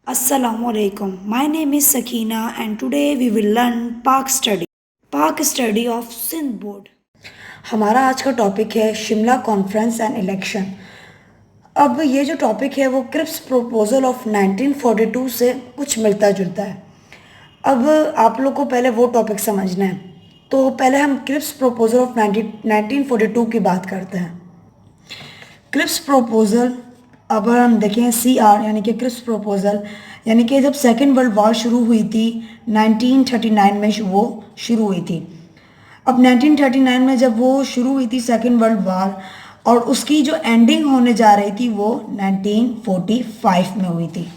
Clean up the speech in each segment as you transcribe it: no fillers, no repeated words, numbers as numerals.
Assalamualaikum. My name is Sakina and today we will learn Park study of Sindh board. हमारा आज का topic है Shimla conference and election. अब ये जो टॉपिक है वो क्रिप्स प्रोपोजल ऑफ 1942 से कुछ मिलता जुलता है। अब आप लोग को पहले वो टॉपिक समझना है, तो पहले हम क्रिप्स प्रोपोजल ऑफ 1942 की बात करते हैं। क्रिप्स प्रोपोजल, अब हम देखें CR यानी कि क्रिप्स प्रोपोजल, यानी कि जब सेकेंड वर्ल्ड वॉर शुरू हुई थी 1939 में वो शुरू हुई थी। अब 1939 में जब वो शुरू हुई थी सेकेंड वर्ल्ड वॉर, और उसकी जो एंडिंग होने जा रही थी वो 1945 में हुई थी।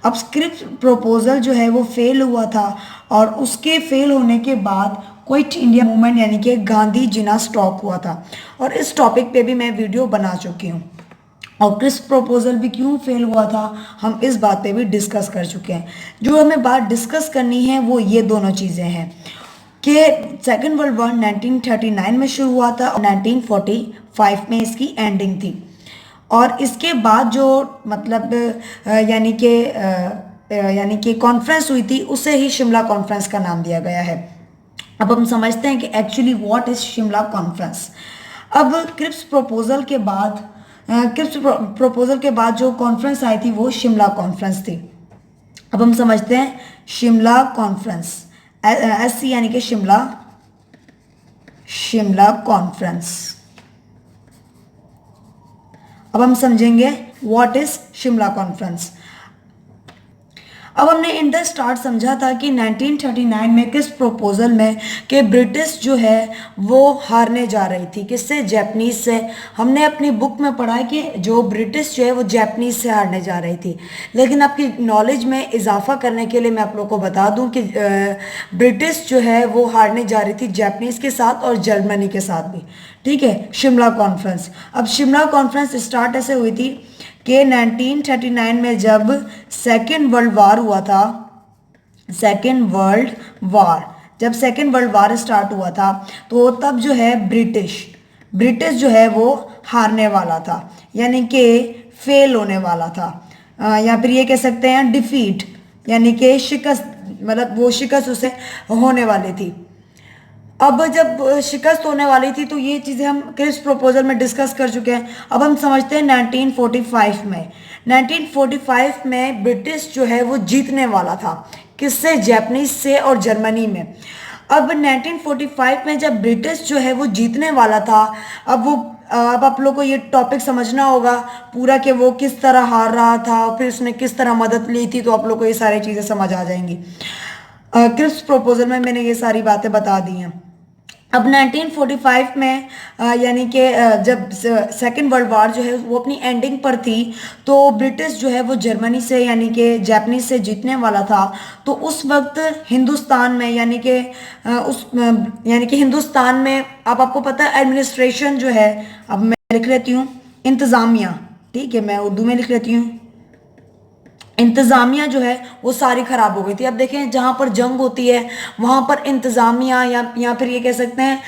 अब क्रिप्स प्रोपोजल जो है वो फेल हुआ था, और उसके फेल होने के बाद क्विट इंडिया मूवमेंट यानी कि गांधी जिना स्टॉप हुआ था, और इस टॉपिक पे भी मैं वीडियो बना चुकी हूँ। और क्रिप्स प्रपोजल भी क्यों फेल हुआ था हम इस बात पे भी डिस्कस कर चुके हैं। जो हमें बात डिस्कस करनी है वो ये दोनों चीज़ें हैं कि सेकेंड वर्ल्ड वॉर 1939 में शुरू हुआ था और 1945 में इसकी एंडिंग थी। और इसके बाद जो मतलब यानी कि कॉन्फ्रेंस हुई थी उसे ही शिमला कॉन्फ्रेंस का नाम दिया गया है। अब हम समझते हैं कि actually what is Shimla conference. अब क्रिप्स प्रपोजल के बाद जो कॉन्फ्रेंस आई थी वो शिमला कॉन्फ्रेंस थी। अब हम समझते हैं शिमला कॉन्फ्रेंस, SC यानी कि शिमला कॉन्फ्रेंस। अब हम समझेंगे व्हाट इज शिमला कॉन्फ्रेंस। अब हमने इन द स्टार्ट समझा था कि 1939 में किस प्रपोजल में कि ब्रिटिश जो है वो हारने जा रही थी, किससे? जैपनीज से। हमने अपनी बुक में पढ़ा है कि जो ब्रिटिश जो है वो जैपनीज से हारने जा रही थी। लेकिन आपकी नॉलेज में इजाफा करने के लिए मैं आप लोग को बता दूं कि ब्रिटिश जो है वो हारने जा रही थी जैपनीज के साथ और जर्मनी के साथ भी। ठीक है, शिमला कॉन्फ्रेंस। अब शिमला कॉन्फ्रेंस स्टार्ट ऐसे हुई थी कि 1939 में जब सेकेंड वर्ल्ड वॉर हुआ था, जब सेकेंड वर्ल्ड वॉर स्टार्ट हुआ था तो तब जो है ब्रिटिश जो है वो हारने वाला था, यानी कि फेल होने वाला था, या फिर ये कह सकते हैं डिफीट, यानी कि शिकस्त, मतलब वो शिकस्त उसे होने वाली थी। अब जब शिकस्त होने वाली थी तो ये चीज़ें हम क्रिप्स प्रपोजल में डिस्कस कर चुके हैं। अब हम समझते हैं 1945 में ब्रिटिश जो है वो जीतने वाला था, किससे? जैपनीज से और जर्मनी में। अब 1945 में जब ब्रिटिश जो है वो जीतने वाला था, अब आप लोग को ये टॉपिक समझना होगा पूरा कि वो किस तरह हार रहा था और फिर उसने किस तरह मदद ली थी, तो आप लोग को ये सारी चीज़ें समझ आ जाएंगी। क्रिप्स प्रपोजल में मैंने ये सारी बातें बता दी हैं। अब 1945 में यानी कि जब सेकेंड वर्ल्ड वॉर जो है वो अपनी एंडिंग पर थी, तो ब्रिटिश जो है वो जर्मनी से यानी कि जैपनीज से जीतने वाला था। तो उस वक्त हिंदुस्तान में यानी कि हिंदुस्तान में, अब आपको पता है एडमिनिस्ट्रेशन जो है, अब मैं लिख लेती हूँ इंतज़ामिया, ठीक है, मैं उर्दू में लिख लेती हूँ। इंतज़ामिया जो है वो सारी ख़राब हो गई थी। अब देखें जहाँ पर जंग होती है वहाँ पर इंतज़ामिया या फिर ये कह सकते हैं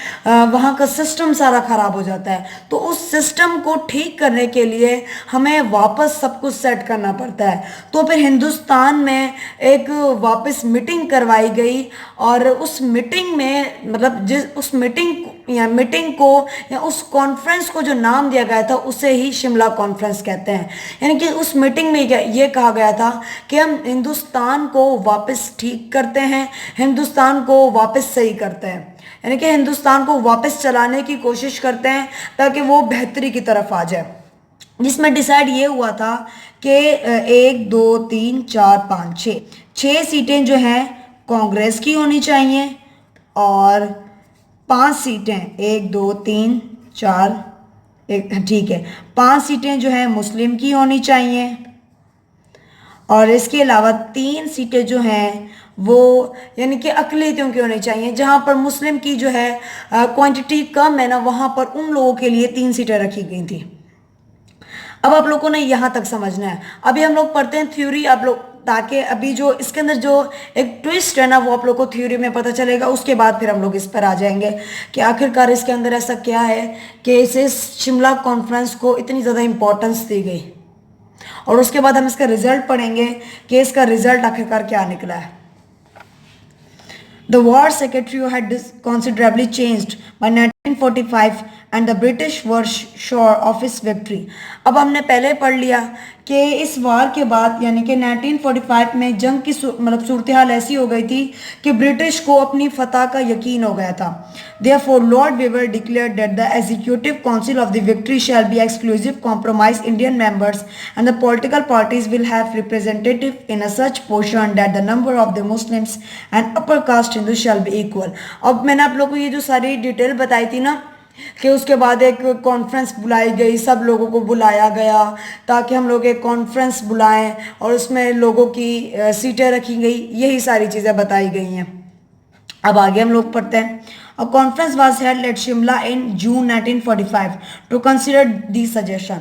वहाँ का सिस्टम सारा ख़राब हो जाता है। तो उस सिस्टम को ठीक करने के लिए हमें वापस सब कुछ सेट करना पड़ता है। तो फिर हिंदुस्तान में एक वापस मीटिंग करवाई गई, और उस मीटिंग में मतलब उस मीटिंग को या उस कॉन्फ्रेंस को जो नाम दिया गया था उसे ही शिमला कॉन्फ्रेंस कहते हैं। यानी कि उस मीटिंग में ये कहा गया था कि हम हिंदुस्तान को वापस ठीक करते हैं, हिंदुस्तान को वापस सही करते हैं, यानी कि हिंदुस्तान को वापस चलाने की कोशिश करते हैं ताकि वो बेहतरी की तरफ आ जाए। जिसमें डिसाइड ये हुआ था कि 1 2 3 4 5 6 सीटें जो हैं कांग्रेस की होनी चाहिए, और 5 सीटें 1 2 3 4 ठीक है, 5 सीटें जो हैं मुस्लिम की होनी चाहिए, और इसके अलावा 3 सीटें जो हैं वो यानी कि अक़लियतों की होनी चाहिए। जहाँ पर मुस्लिम की जो है क्वांटिटी कम है ना, वहाँ पर उन लोगों के लिए 3 सीटें रखी गई थी। अब आप लोगों ने यहाँ तक समझना है। अभी हम लोग पढ़ते हैं थ्योरी, आप लोग, ताकि अभी जो इसके अंदर जो एक ट्विस्ट है ना वो आप लोग को थ्योरी में पता चलेगा। उसके बाद फिर हम लोग इस पर आ जाएंगे कि आखिरकार इसके अंदर ऐसा क्या है कि इसे शिमला कॉन्फ्रेंस को इतनी ज़्यादा इम्पोर्टेंस दी गई। और उसके बाद हम इसका रिजल्ट पढ़ेंगे कि इसका रिजल्ट आखिरकार क्या निकला है। The war secretary had considerably changed by 1945 and the British were sure of his victory. अब हमने पहले पढ़ लिया कि इस वार के बाद यानी कि 1945 में जंग की मतलब सूरत हाल ऐसी हो गई थी कि ब्रिटिश को अपनी फतह का यकीन हो गया था। Therefore, Lord Weaver declared that the Executive Council of the Victory shall be exclusive compromise Indian members and the political parties will have representative in a such portion that the number of the Muslims and upper caste Hindus shall be equal. अब मैंने आप लोगों को ये जो सारी detail बताई थी ना कि उसके बाद एक कॉन्फ्रेंस बुलाई गई, सब लोगों को बुलाया गया ताकि हम लोग एक कॉन्फ्रेंस बुलाएं और उसमें लोगों की सीटें रखी गई, यही सारी चीज़ें बताई गई हैं। अब आगे हम लोग पढ़ते हैं। A conference was held at Shimla in June 1945 to consider these suggestion.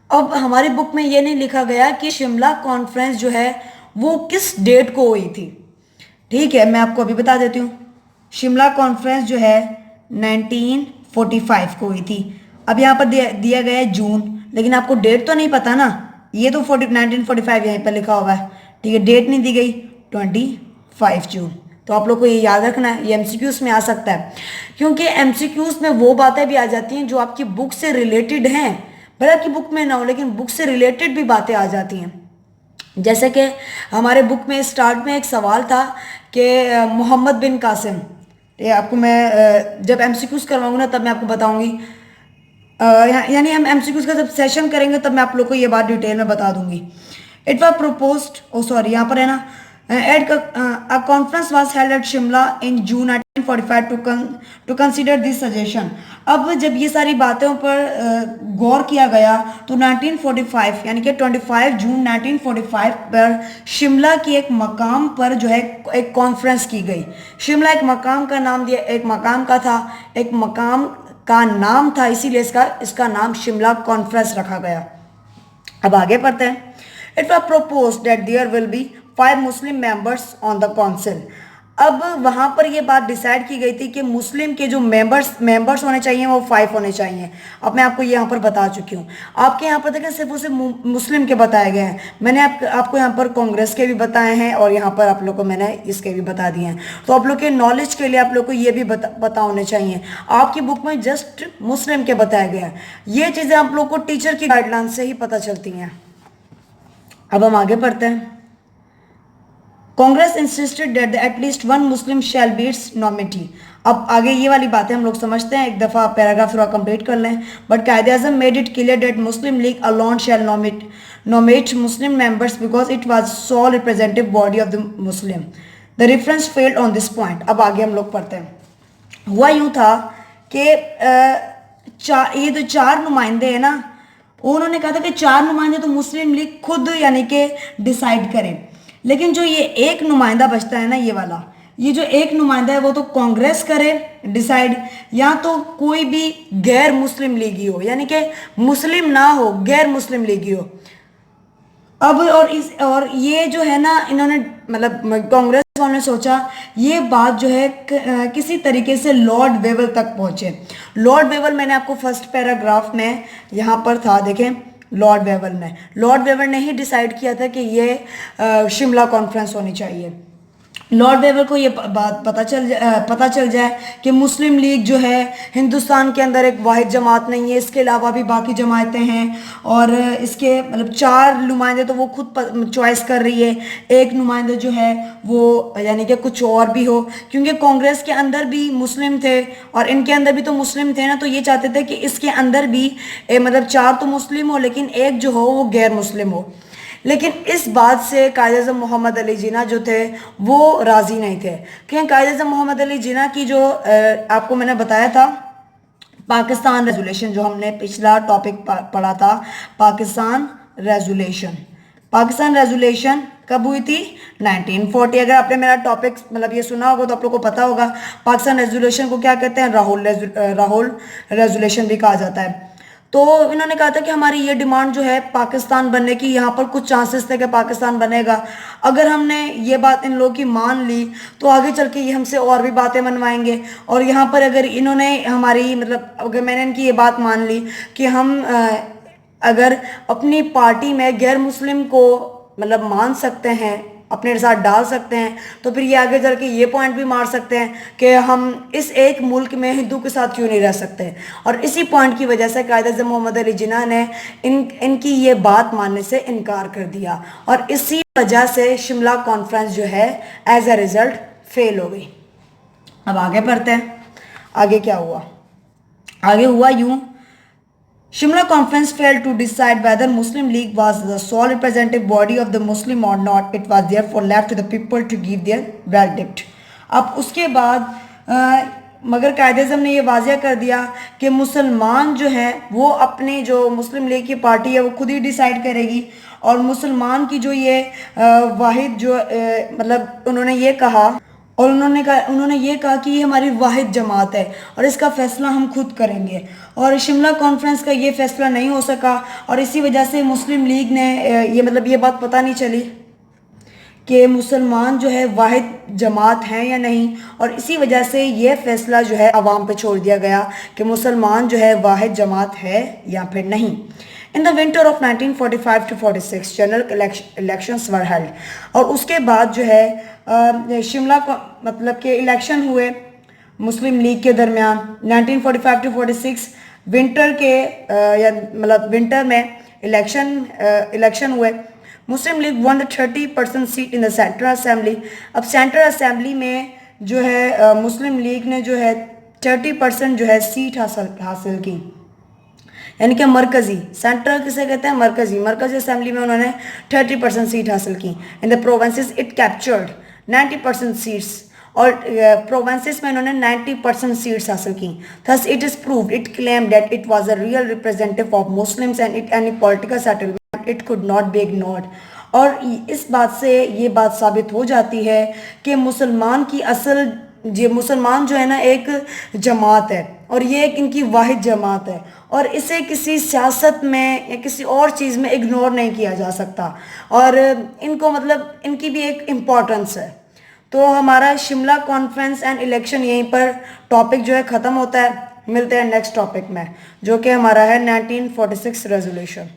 अब हमारी बुक में ये नहीं लिखा गया कि शिमला कॉन्फ्रेंस जो है वो किस डेट को हुई थी। ठीक है, मैं आपको अभी बता देती हूँ। शिमला कॉन्फ्रेंस जो है 1945 को हुई थी। अब यहाँ पर दिया गया है जून, लेकिन आपको डेट तो नहीं पता ना, ये तो 1945 यहीं पर लिखा हुआ है। ठीक है, डेट नहीं दी गई, 25 जून। तो आप लोग को ये याद रखना है, ये एमसीक्यूज में आ सकता है, क्योंकि एमसीक्यूज में वो बातें भी आ जाती हैं जो आपकी बुक से रिलेटेड हैं, भले आपकी बुक में ना हो लेकिन बुक से रिलेटेड भी बातें आ जाती हैं। जैसे कि हमारे बुक में स्टार्ट में एक सवाल था कि मोहम्मद बिन कासिम, ये आपको मैं जब एमसीक्यूज करवाऊंगा ना तब मैं आपको बताऊंगी, यानी हम एमसीक्यूज का जब सेशन करेंगे तब मैं आप लोग को ये बात डिटेल में बता दूंगी। It was proposed, oh sorry यहाँ पर है ना, a conference was held at Shimla in June 1945 to consider this suggestion. अब जब ये सारी बातों पर गौर किया गया तो 1945 यानी कि 25 जून 1945 पर शिमला की एक मकाम पर जो है एक कॉन्फ्रेंस की गई। शिमला एक मकाम का नाम दिया, एक मकाम का था, एक मकाम का नाम था, इसीलिए इसका नाम शिमला कॉन्फ्रेंस रखा गया। अब आगे पढ़ते हैं। It was proposed that there will be 5 Muslim members on the council. अब वहाँ पर ये बात डिसाइड की गई थी कि मुस्लिम के जो मेंबर्स होने चाहिए वो 5 होने चाहिए। अब मैं आपको यहाँ पर बता चुकी हूँ। आपके यहाँ पर देखें सिर्फ उसे मुस्लिम के बताए गए हैं, मैंने आपको यहाँ पर कांग्रेस के भी बताए हैं और यहाँ पर आप लोग को मैंने इसके भी बता दिए हैं। तो आप लोग के नॉलेज के लिए आप लोग को ये भी पता होने चाहिए। आपकी बुक में जस्ट मुस्लिम के बताए गए हैं, ये चीज़ें आप लोग को टीचर की गाइडलाइन से ही पता चलती हैं। अब हम आगे पढ़ते हैं। Congress insisted that at least 1 Muslim shall be it's nominee. अब आगे ये वाली बातें हम लोग समझते हैं, एक दफ़ा पैराग्राफ थोड़ा कंप्लीट कर लें। But Quaid-e-Azam made it clear that Muslim League alone shall nominate Muslim members because it was so representative body of the Muslim. The reference failed on this point. अब आगे हम लोग पढ़ते हैं। हुआ यूँ था कि ये जो 4 नुमाइंदे हैं ना, उन्होंने कहा था कि 4 नुमाइंदे तो मुस्लिम लीग खुद यानी कि डिसाइड करें, लेकिन जो ये एक नुमाइंदा बचता है ना, ये वाला, ये जो एक नुमाइंदा है वो तो कांग्रेस करे डिसाइड, या तो कोई भी गैर मुस्लिम लीगी हो, यानी कि मुस्लिम ना हो, गैर मुस्लिम लीगी हो। अब और ये जो है ना, इन्होंने मतलब कांग्रेस वालों ने सोचा ये बात जो है किसी तरीके से लॉर्ड वेवल तक पहुंचे। लॉर्ड वेवल मैंने आपको फर्स्ट पैराग्राफ में यहाँ पर था, देखें, लॉर्ड वेवल ने ही डिसाइड किया था कि ये शिमला कॉन्फ्रेंस होनी चाहिए। लॉर्ड वेवल को ये बात पता चल जाए कि मुस्लिम लीग जो है हिंदुस्तान के अंदर एक वाहिद जमात नहीं है, इसके अलावा भी बाकी जमातें हैं और इसके मतलब 4 नुमाइंदे तो वो खुद चॉइस कर रही है, एक नुमाइंदा जो है वो यानी कि कुछ और भी हो, क्योंकि कांग्रेस के अंदर भी मुस्लिम थे और इनके अंदर भी तो मुस्लिम थे ना, तो ये चाहते थे कि इसके अंदर भी मतलब 4 तो मुस्लिम हो लेकिन एक जो हो वो गैर मुस्लिम हो। लेकिन इस बात से कायद-ए-आज़म मोहम्मद अली जिन्ना जो थे वो राज़ी नहीं थे, क्योंकि कायद-ए-आज़म मोहम्मद अली जिन्ना की जो आपको मैंने बताया था पाकिस्तान रेजोल्यूशन, जो हमने पिछला टॉपिक पढ़ा था, पाकिस्तान रेजोल्यूशन कब हुई थी? 1940। अगर आपने मेरा टॉपिक मतलब ये सुना होगा तो आप लोग को पता होगा पाकिस्तान रेजोल्यूशन को क्या कहते हैं, लाहौर रेजोल्यूशन भी कहा जाता है। तो इन्होंने कहा था कि हमारी ये डिमांड जो है पाकिस्तान बनने की, यहाँ पर कुछ चांसेस थे कि पाकिस्तान बनेगा। अगर हमने ये बात इन लोगों की मान ली तो आगे चल के ये हमसे और भी बातें मनवाएंगे, और यहाँ पर अगर इन्होंने हमारी मतलब अगर मैंने इनकी ये बात मान ली कि हम अगर अपनी पार्टी में गैर मुस्लिम को मतलब मान सकते हैं, अपने साथ डाल सकते हैं, तो फिर ये आगे चल के ये पॉइंट भी मार सकते हैं कि हम इस एक मुल्क में हिंदू के साथ क्यों नहीं रह सकते। और इसी पॉइंट की वजह से कायद-ए-आज़म मोहम्मद अली जिन्ना ने इनकी ये बात मानने से इनकार कर दिया, और इसी वजह से शिमला कॉन्फ्रेंस जो है एज अ रिजल्ट फेल हो गई। अब आगे बढ़ते हैं, आगे क्या हुआ। आगे हुआ यूं, Shimla conference failed to decide whether Muslim League was the sole representative body of the Muslim or not. It was therefore left to the people to give their verdict. अब उसके बाद मगर कायद-ए-आज़म ने ये वाज़िया कर दिया कि मुसलमान जो हैं वो अपने जो मुस्लिम लीग की पार्टी है वो खुद ही डिसाइड करेगी, और मुसलमान की जो ये वाहिद जो मतलब उन्होंने ये कहा, और उन्होंने ये कहा कि ये हमारी वाहिद जमात है और इसका फ़ैसला हम खुद करेंगे। और शिमला कॉन्फ्रेंस का ये फ़ैसला नहीं हो सका, और इसी वजह से मुस्लिम लीग ने ये मतलब ये बात पता नहीं चली कि मुसलमान जो है वाहिद जमात हैं या नहीं, और इसी वजह से ये फ़ैसला जो है आवाम पे छोड़ दिया गया कि मुसलमान जो है वाहिद जमात है या फिर नहीं। In the winter of 1945 to 46 general elections were held, और उसके बाद जो है शिमला को मतलब के इलेक्शन हुए मुस्लिम लीग के दरमियान 1945 to 46 विंटर के या मतलब विंटर में इलेक्शन हुए। Muslim League won the 30% seat in the central assembly. अब सेंट्रल असेंबली में जो है मुस्लिम लीग ने जो है 30% जो है सीट हासिल की, यानी कि मरकज़ी, सेंट्रल किसे कहते हैं, मरकज़ी असेंबली में उन्होंने 30% सीट हासिल की। In the provinces it captured 90% seats, और प्रोविंसेस में उन्होंने 90% सीट्स हासिल की। Thus it is proved, it claim that it was a real representative of Muslims and it any political settlement it could not be ignored. और इस बात से ये बात साबित हो जाती है कि मुसलमान की असल मुसलमान जो है ना एक जमात है, और ये एक इनकी वाहिद जमात है, और इसे किसी सियासत में या किसी और चीज़ में इग्नोर नहीं किया जा सकता, और इनको मतलब इनकी भी एक इम्पोर्टेंस है। तो हमारा शिमला कॉन्फ्रेंस एंड इलेक्शन यहीं पर टॉपिक जो है ख़त्म होता है। मिलते हैं नेक्स्ट टॉपिक में, जो कि हमारा है 1946 रेजोल्यूशन।